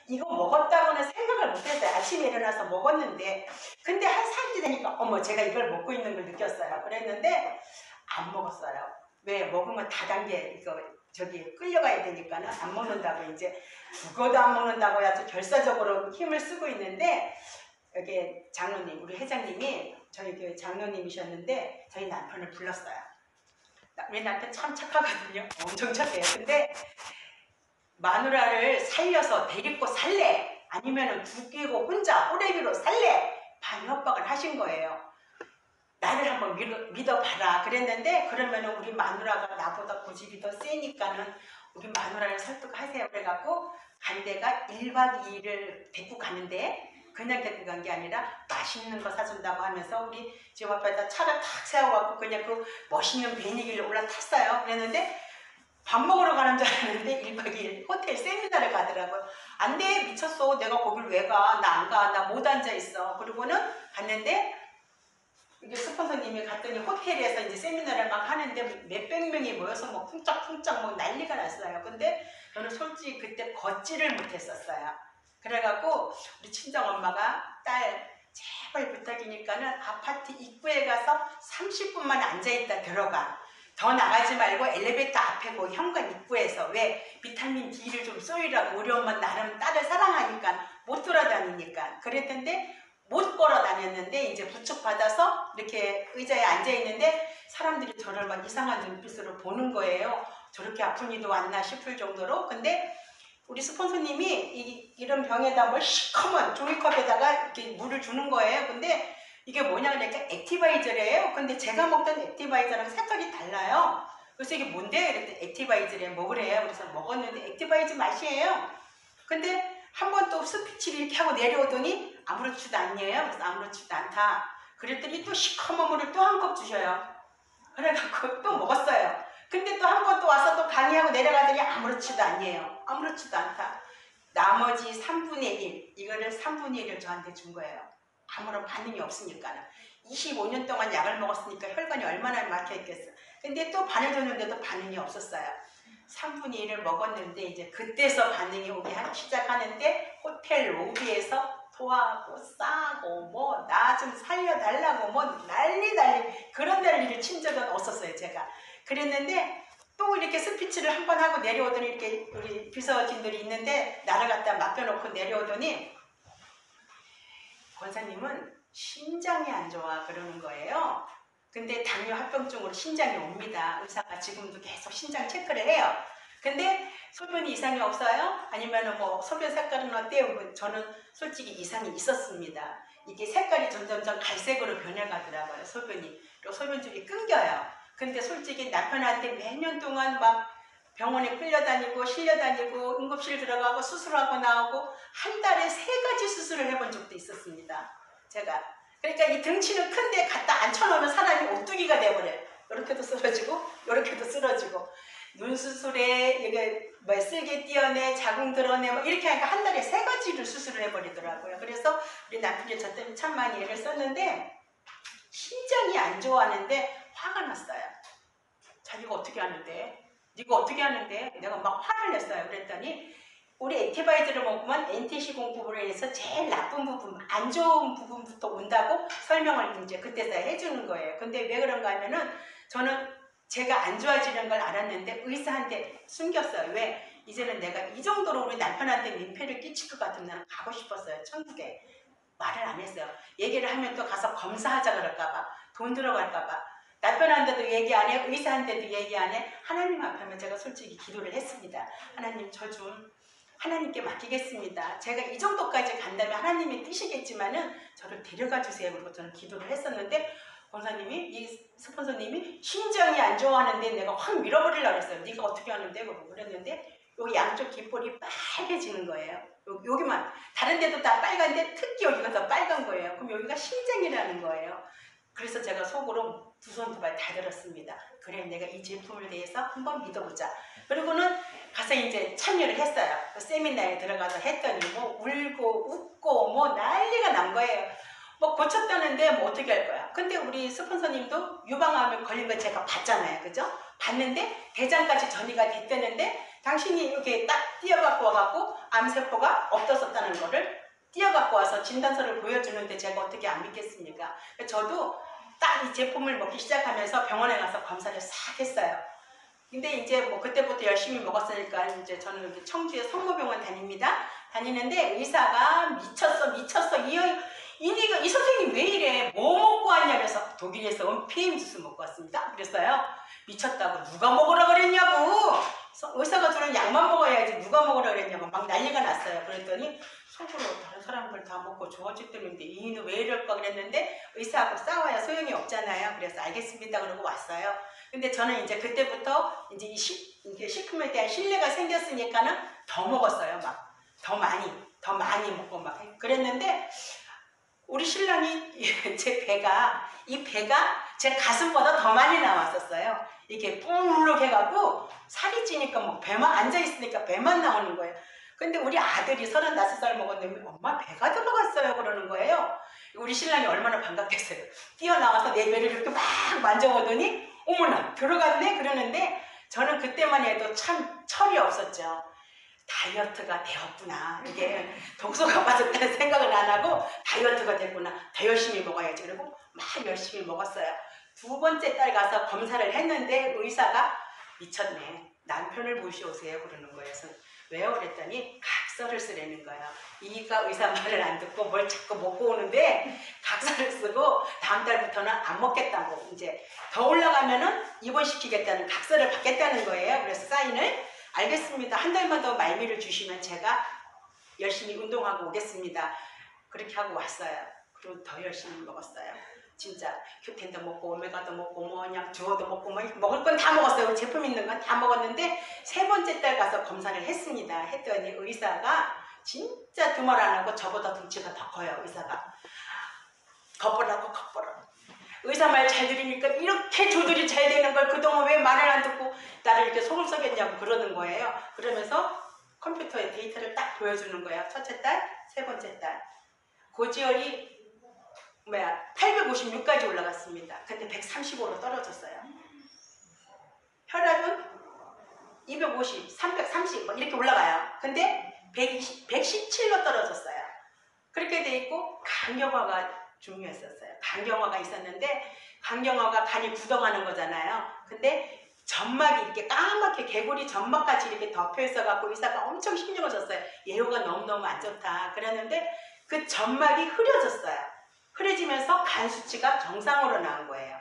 이거 먹었다고는 생각을 못했어요. 아침에 일어나서 먹었는데 근데 한 3일 되니까 어머 제가 이걸 먹고 있는 걸 느꼈어요. 그랬는데 안 먹었어요. 왜? 먹으면 다단계 이거 저기 끌려가야 되니까는 안 먹는다고 이제 죽어도 안 먹는다고 해서 결사적으로 힘을 쓰고 있는데 여기 장로님 우리 회장님이 저희 교회 장로님이셨는데 저희 남편을 불렀어요. 우리 남편 참 착하거든요. 엄청 착해요. 근데 마누라를 살려서 데리고 살래? 아니면 죽이고 혼자 호래비로 살래? 반 협박을 하신 거예요. 나를 한번 믿어봐라 그랬는데 그러면은 우리 마누라가 나보다 고집이 더 세니까는 우리 마누라를 설득하세요. 그래갖고 간 데가 1박 2일을 데리고 가는데 그냥 데리고 간 게 아니라 맛있는 거 사준다고 하면서 우리 집 앞에다 차를 탁 세워갖고 그냥 그 멋있는 비행기를 올라탔어요. 그랬는데 밥 먹으러 가는 줄 알았는데 1박 2일 호텔 세미나를 가더라고요. 안 돼 미쳤어 내가 거길 왜 가? 나 안 가. 나 못 앉아있어. 그리고는 갔는데 이게 스폰서님이 갔더니 호텔에서 이제 세미나를 막 하는데 몇백 명이 모여서 뭐 쿵짝쿵짝 뭐 난리가 났어요. 근데 저는 솔직히 그때 걷지를 못했었어요. 그래갖고 우리 친정엄마가 딸 제발 부탁이니까는 아파트 입구에 가서 30분만 앉아있다 들어가. 더 나가지 말고 엘리베이터 앞에 그 현관 입구에서 왜 비타민 D를 좀 쏘이라고 우리 엄마 나름 딸을 사랑하니까 못 돌아다니니까 그랬는데 못 걸어 다녔는데 이제 부축받아서 이렇게 의자에 앉아있는데 사람들이 저를 막 이상한 눈빛으로 보는 거예요. 저렇게 아픈 이도 왔나 싶을 정도로. 근데 우리 스폰서님이 이런 병에다 뭘 시커먼 종이컵에다가 이렇게 물을 주는 거예요. 근데 이게 뭐냐 그러니까 액티바이저래요. 근데 제가 먹던 액티바이저랑 색깔이 달라요. 그래서 이게 뭔데? 그랬더니 액티바이저래 먹으래요. 그래서 먹었는데 액티바이저 맛이에요. 근데 한 번 또 스피치를 이렇게 하고 내려오더니 아무렇지도 않네요. 그래서 아무렇지도 않다. 그랬더니 또 시커먼 물을 또 한 컵 주셔요. 그래갖고 또 먹었어요. 근데 또 한 번 또 와서 또 강의하고 내려가더니 아무렇지도 않네요. 아무렇지도 않다. 나머지 3분의 1, 이거를 3분의 1을 저한테 준 거예요. 아무런 반응이 없으니까. 25년 동안 약을 먹었으니까 혈관이 얼마나 막혀있겠어. 근데 또 반을 줬는데도 반응이 없었어요. 3분의 1을 먹었는데 이제 그때서 반응이 오기 시작하는데 호텔 로비에서 토하고 싸고 뭐 나 좀 살려달라고 뭐 난리 그런 난리를 친 적은 없었어요 제가. 그랬는데 또 이렇게 스피치를 한 번 하고 내려오더니 이렇게 우리 비서진들이 있는데 나를 갖다 맡겨놓고 내려오더니 권사님은 심장이 안 좋아 그러는 거예요. 근데 당뇨 합병증으로 신장이 옵니다. 의사가 지금도 계속 신장 체크를 해요. 근데 소변이 이상이 없어요? 아니면 뭐 소변 색깔은 어때요? 저는 솔직히 이상이 있었습니다. 이게 색깔이 점점점 갈색으로 변해가더라고요. 소변이. 그리고 소변줄이 끊겨요. 근데 솔직히 남편한테 매년 동안 막 병원에 끌려다니고 실려다니고 응급실 들어가고 수술하고 나오고 한 달에 3가지 수술을 해본 적도 있었습니다. 제가. 그러니까 이 덩치는 큰데 갖다 앉혀놓으면 사람이 오뚜기가 돼버려요. 이렇게도 쓰러지고 이렇게도 쓰러지고 눈 수술에 이게 뭐 쓸개 띄어내 자궁 드러내 뭐 이렇게 하니까 한 달에 3가지를 수술을 해버리더라고요. 그래서 우리 남편이 저 때문에 참 많이 애를 썼는데 심장이 안 좋아하는데 화가 났어요. 자기가 어떻게 하는데? 네가 어떻게 하는데? 내가 막 화를 냈어요. 그랬더니 우리 액티바이저를 먹으면 NTC 공급으로 해서 제일 나쁜 부분, 안 좋은 부분부터 온다고 설명을 이제 그때서 해주는 거예요. 근데 왜 그런가 하면은 저는 제가 안 좋아지는 걸 알았는데 의사한테 숨겼어요. 왜? 이제는 내가 이 정도로 우리 남편한테 민폐를 끼칠 것 같으면 나는 가고 싶었어요. 천국에. 말을 안 했어요. 얘기를 하면 또 가서 검사하자 그럴까봐. 돈 들어갈까봐. 남편한테도 얘기 안 해. 의사한테도 얘기 안 해. 하나님 앞에만 제가 솔직히 기도를 했습니다. 하나님 저 좀 하나님께 맡기겠습니다. 제가 이 정도까지 간다면 하나님이 뜨시겠지만은 저를 데려가 주세요. 그리고 저는 기도를 했었는데 권사님이 이 스폰서님이 심장이 안 좋아하는데 내가 확 밀어버리려고 했어요. 네가 어떻게 하는데? 그랬는데 여기 양쪽 귓볼이 빨개지는 거예요. 여기만 다른 데도 다 빨간데 특히 여기가 더 빨간 거예요. 그럼 여기가 심장이라는 거예요. 그래서 제가 속으로 두 손 두 발 다 들었습니다. 그래 내가 이 제품을 대해서 한번 믿어보자. 그리고는 가서 이제 참여를 했어요. 그 세미나에 들어가서 했더니 뭐 울고 웃고 뭐 난리가 난 거예요. 뭐 고쳤다는데 뭐 어떻게 할 거야. 근데 우리 스폰서님도 유방암에 걸린 거 제가 봤잖아요. 그죠? 봤는데 대장까지 전이가 됐다는데 당신이 이렇게 딱 띄어갖고 와갖고 암세포가 없어졌다는 거를 띄어갖고 와서 진단서를 보여주는데 제가 어떻게 안 믿겠습니까? 저도 딱 이 제품을 먹기 시작하면서 병원에 가서 검사를 싹 했어요. 근데 이제 뭐 그때부터 열심히 먹었으니까 이제 저는 여기 청주에 성모병원 다니는데 의사가 미쳤어. 이 선생님 왜 이래? 뭐 먹고 왔냐? 그래서 독일에서 온 PM 주스 먹고 왔습니다. 그랬어요. 미쳤다고. 누가 먹으라 그랬냐고. 의사가 저는 약만 먹어야지 누가 먹으라 그랬냐고 막 난리가 났어요. 그랬더니 속으로 다른 사람들 다 먹고 좋아졌다는데 이는 왜 이럴까 그랬는데 의사하고 싸워야 소용이 없잖아요. 그래서 알겠습니다 그러고 왔어요. 근데 저는 이제 그때부터 이제 이 식품에 대한 신뢰가 생겼으니까는 더 먹었어요. 막 더 많이 먹고 막 그랬는데 우리 신랑이 이 배가 제 가슴보다 더 많이 나왔었어요. 이게 뿔룩 해갖고 살이 찌니까 뭐 배만 앉아있으니까 배만 나오는 거예요. 근데 우리 아들이 35살 먹었는데 엄마 배가 들어갔어요 그러는 거예요. 우리 신랑이 얼마나 반갑겠어요. 뛰어나와서 내 배를 이렇게 막 만져보더니 어머나 들어갔네 그러는데 저는 그때만 해도 참 철이 없었죠. 다이어트가 되었구나. 이게 독소가 빠졌다는 생각을 안 하고 다이어트가 됐구나. 더 열심히 먹어야지. 그리고 막 열심히 먹었어요. 두 번째 딸 가서 검사를 했는데 의사가 미쳤네. 남편을 모셔오세요 그러는 거예요. 그래서 왜요? 그랬더니 각서를 쓰라는 거예요. 이가 의사 말을 안 듣고 뭘 자꾸 먹고 오는데 각서를 쓰고 다음 달부터는 안 먹겠다고 이제 더 올라가면은 입원시키겠다는 각서를 받겠다는 거예요. 그래서 사인을 알겠습니다. 한 달만 더 말미를 주시면 제가 열심히 운동하고 오겠습니다. 그렇게 하고 왔어요. 그리고 더 열심히 먹었어요. 진짜 큐텐도 먹고 오메가도 먹고 뭐냐 주어도 먹고 뭐 먹을 건 다 먹었어요. 제품 있는 건 다 먹었는데 세 번째 달 가서 검사를 했습니다. 했더니 의사가 진짜 두말 안 하고 저보다 덩치가 더 커요. 의사가 겉보라고 의사 말 잘 들으니까 이렇게 조절이 잘 되는 걸 그동안 왜 말을 안 듣고 나를 이렇게 속을 썩였냐고 그러는 거예요. 그러면서 컴퓨터에 데이터를 딱 보여주는 거예요. 첫째 달, 세 번째 달 고지혈이 856까지 올라갔습니다. 근데 135로 떨어졌어요. 혈압은 250, 330 뭐 이렇게 올라가요. 근데 117로 떨어졌어요. 그렇게 돼 있고 간경화가 중요했었어요. 간경화가 있었는데 간경화가 간이 부동하는 거잖아요. 근데 점막이 이렇게 까맣게 개구리 점막같이 이렇게 덮여 있어갖고 의사가 엄청 신경을 줬어요. 예후가 너무너무 안 좋다. 그랬는데 그 점막이 흐려졌어요. 흐려지면서 간 수치가 정상으로 나온 거예요.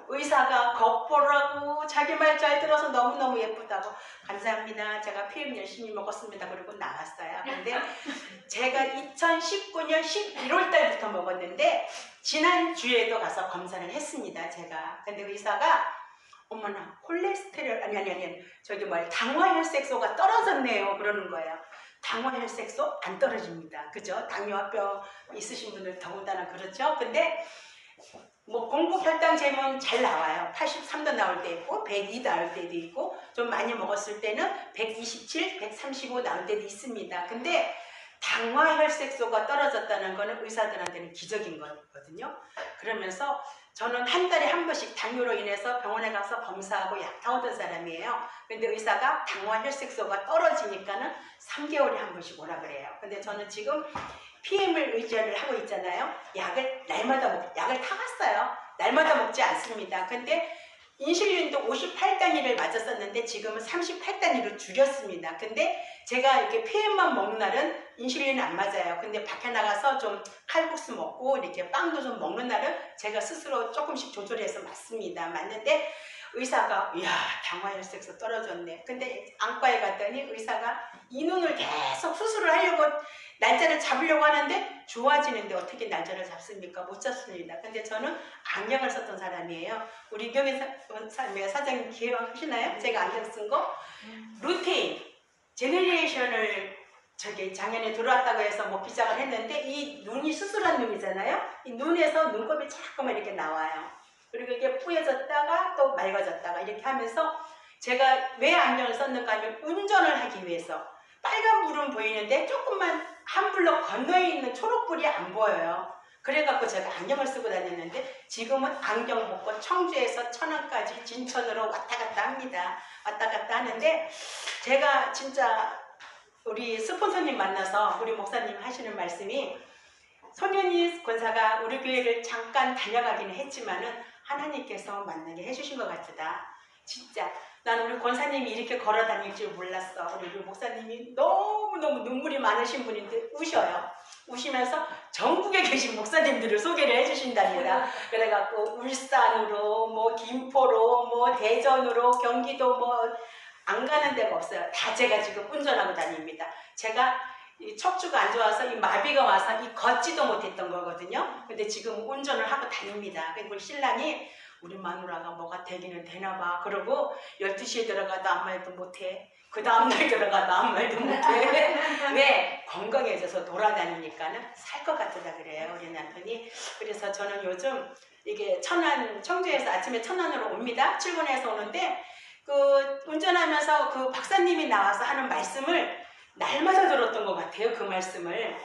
의사가 겉보라고 자기 말 잘 들어서 너무너무 예쁘다고 감사합니다. 제가 PM 열심히 먹었습니다. 그리고 나왔어요. 근데 제가 2019년 11월 달부터 먹었는데 지난주에도 가서 검사를 했습니다. 제가. 근데 의사가 어머나 콜레스테롤 아니 저기 당화혈색소가 떨어졌네요. 그러는 거예요. 당화혈색소 안 떨어집니다. 그죠? 당뇨병 있으신 분들 더군다나 그렇죠? 근데 뭐 공복혈당제는 잘 나와요. 83도 나올 때 있고 102 나올 때도 있고 좀 많이 먹었을 때는 127, 135 나올 때도 있습니다. 근데 당화혈색소가 떨어졌다는 거는 의사들한테는 기적인 거거든요. 그러면서 저는 한 달에 한 번씩 당뇨로 인해서 병원에 가서 검사하고 약 타오던 사람이에요. 근데 의사가 당화혈색소가 떨어지니까는 3개월에 한 번씩 오라 그래요. 근데 저는 지금 PM을 의지를 하고 있잖아요. 약을 타갔어요. 날마다 먹지 않습니다. 근데 인슐린도 58단위를 맞았었는데 지금은 38단위로 줄였습니다. 근데 제가 이렇게 PM만 먹는 날은 인슐린은 안 맞아요. 근데 밖에 나가서 좀 칼국수 먹고 이렇게 빵도 좀 먹는 날은 제가 스스로 조금씩 조절해서 맞습니다. 맞는데 의사가 이야 당화혈색소 떨어졌네. 근데 안과에 갔더니 의사가 이 눈을 계속 수술을 하려고 날짜를 잡으려고 하는데 좋아지는데 어떻게 날짜를 잡습니까? 못 잡습니다. 근데 저는 안경을 썼던 사람이에요. 우리 이경희 사장님 기억하시나요? 제가 안경 쓴 거? 루테인, 제너레이션을 작년에 들어왔다고 해서 먹기 시작을 했는데 이 눈이 수술한 눈이잖아요. 이 눈에서 눈곱이 자꾸만 이렇게 나와요. 그리고 이게 뿌여졌다가 또 맑아졌다가 이렇게 하면서 제가 왜 안경을 썼는가 하면 운전을 하기 위해서 빨간 불은 보이는데 조금만 한 블럭 건너에 있는 초록불이 안 보여요. 그래갖고 제가 안경을 쓰고 다녔는데 지금은 안경 벗고 청주에서 천안까지 진천으로 왔다 갔다 합니다. 왔다 갔다 하는데 제가 진짜 우리 스폰서님 만나서 우리 목사님 하시는 말씀이 손윤희 권사가 우리 교회를 잠깐 다녀가기는 했지만은 하나님께서 만나게 해주신 것 같다. 진짜 난 우리 권사님이 이렇게 걸어 다닐 줄 몰랐어. 우리 목사님이 너무너무 눈물이 많으신 분인데 우셔요. 우시면서 전국에 계신 목사님들을 소개를 해주신답니다. 그래갖고 울산으로 뭐 김포로 뭐 대전으로 경기도 뭐 안 가는 데가 없어요. 다 제가 지금 운전하고 다닙니다. 제가 이 척추가 안 좋아서 이 마비가 와서 이 걷지도 못했던 거거든요. 근데 지금 운전을 하고 다닙니다. 그리고 신랑이 우리 마누라가 뭐가 되기는 되나 봐. 그러고 12시에 들어가도 아무 말도 못해. 그 다음날 들어가도 아무 말도 못해. 왜? 건강해져서 돌아다니니까는 살 것 같다 그래요. 우리 남편이. 그래서 저는 요즘 이게 청주에서 아침에 천안으로 옵니다. 출근해서 오는데 그 운전하면서 그 박사님이 나와서 하는 말씀을 날마다 들었던 것 같아요. 그 말씀을.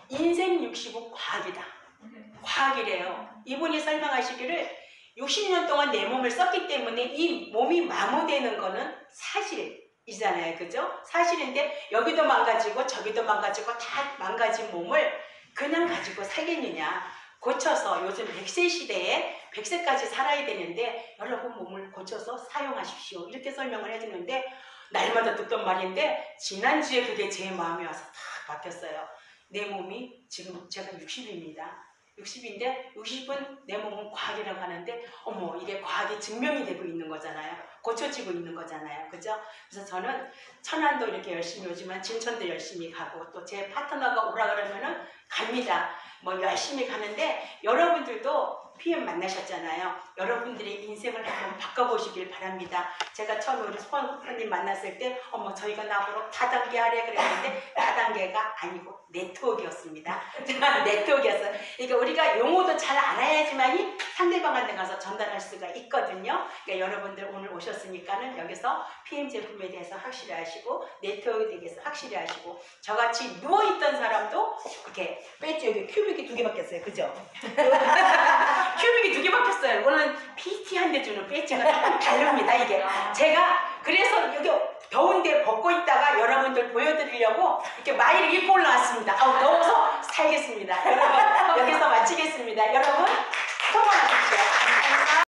인생 60은 과학이다. 과학이래요. 이분이 설명하시기를 60년 동안 내 몸을 썼기 때문에 이 몸이 마모되는 거는 사실이잖아요. 그죠? 사실인데 여기도 망가지고 저기도 망가지고 다 망가진 몸을 그냥 가지고 살겠느냐. 고쳐서 요즘 100세 시대에 100세까지 살아야 되는데 여러분 몸을 고쳐서 사용하십시오. 이렇게 설명을 해주는데 날마다 듣던 말인데 지난주에 그게 제 마음에 와서 다 바뀌었어요. 내 몸이 지금 제가 60입니다. 60인데 60은 내 몸은 과학이라고 하는데 어머 이게 과학이 증명이 되고 있는 거잖아요. 고쳐지고 있는 거잖아요. 그죠? 그래서 저는 천안도 이렇게 열심히 오지만 진천도 열심히 가고 또 제 파트너가 오라 그러면은 갑니다. 뭐 열심히 가는데 여러분들도 PM 만나셨잖아요. 여러분들의 인생을 한번 바꿔보시길 바랍니다. 제가 처음에 우리 스폰서님 만났을 때 어머 저희가 나보러 다단계 하래 그랬는데 다단계가 아니고 네트워크였습니다. 네트워크였어요. 그러니까 우리가 용어도 잘 알아야지만이 상대방한테 가서 전달할 수가 있거든요. 그러니까 여러분들 오늘 오셨으니까는 여기서 PM 제품에 대해서 확실히 하시고 네트워크에 대해서 확실히 하시고 저같이 누워있던 사람도 이렇게 배지 여기 큐빅이 2개 바뀌었어요. 그죠? 큐빅이 2개 바뀌었어요. 이거는 PT한테 주는 배지가 조금 다릅니다. 이게 제가 그래서 여기 더운데 벗고 있다가 여러분들 보여드리려고 이렇게 마이를 입고 올라왔습니다. 아우 더워서 살겠습니다. 여러분 여기서 마치겠습니다. 여러분 수고하셨어요.